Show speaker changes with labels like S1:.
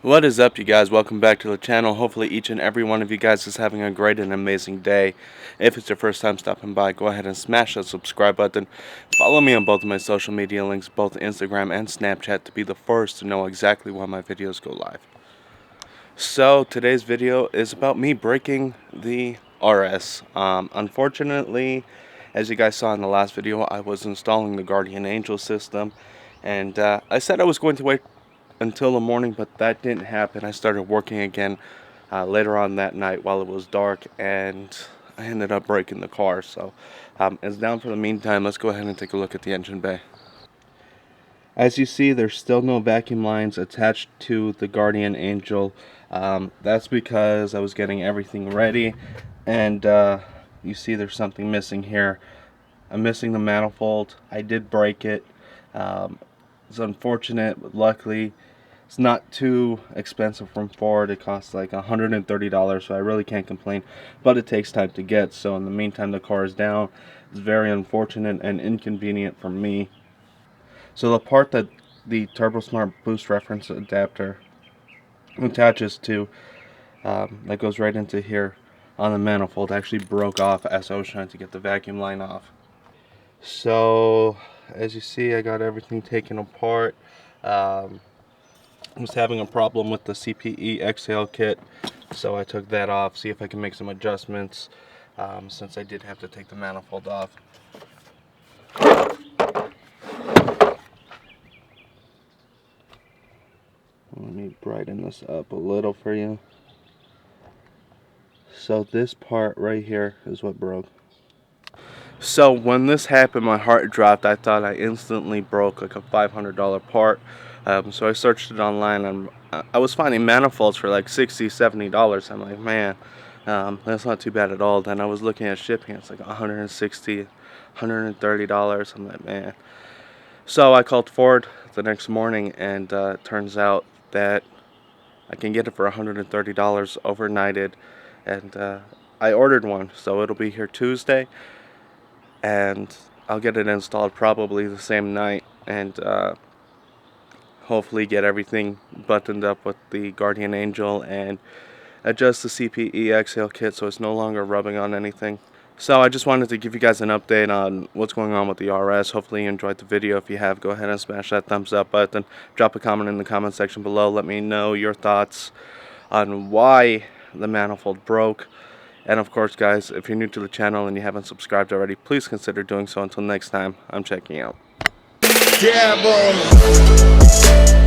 S1: What is up, you guys? Welcome back to the channel. Hopefully each and every one of you guys is having a great and amazing day. If it's your first time stopping by, go ahead and smash that subscribe button. Follow me on both of my social media links, both Instagram and Snapchat, to be the first to know exactly when my videos go live. So today's video is about me breaking the RS. Unfortunately, as you guys saw in the last video, I was installing the Guardian Angel system, and I said I was going to wait until the morning, but that didn't happen. I started working again later on that night while it was dark, and I ended up breaking the car. So it's down for the meantime. Let's go ahead and take a look at the engine bay. As you see, there's still no vacuum lines attached to the Guardian Angel. That's because I was getting everything ready, and you see there's something missing here. I'm missing the manifold. I did break it. It's unfortunate, but luckily it's not too expensive from Ford. It costs like $130, so I really can't complain, but it takes time to get. So in the meantime, the car is down. It's very unfortunate and inconvenient for me. So the part that the TurboSmart boost reference adapter attaches to, that goes right into here on the manifold, actually broke off as I was trying to get the vacuum line off. So as you see, I got everything taken apart. I was having a problem with the CPE Exhale Kit, so I took that off, see if I can make some adjustments, since I did have to take the manifold off. Let me brighten this up a little for you. So this part right here is what broke. So when this happened, my heart dropped. I thought I instantly broke like a $500 part. So I searched it online, and I was finding manifolds for like $60, $70. I'm like, man, that's not too bad at all. Then I was looking at shipping. It's like $160, $130. I'm like, man. So I called Ford the next morning, and it turns out that I can get it for $130 overnighted, and I ordered one, so it'll be here Tuesday, and I'll get it installed probably the same night, and hopefully get everything buttoned up with the Guardian Angel and adjust the CPE Exhale Kit so it's no longer rubbing on anything. So I just wanted to give you guys an update on what's going on with the RS. Hopefully you enjoyed the video. If you have, go ahead and smash that thumbs up button. Drop a comment in the comment section below. Let me know your thoughts on why the manifold broke. And of course, guys, if you're new to the channel and you haven't subscribed already, please consider doing so. Until next time, I'm checking out.
S2: Yeah, boy.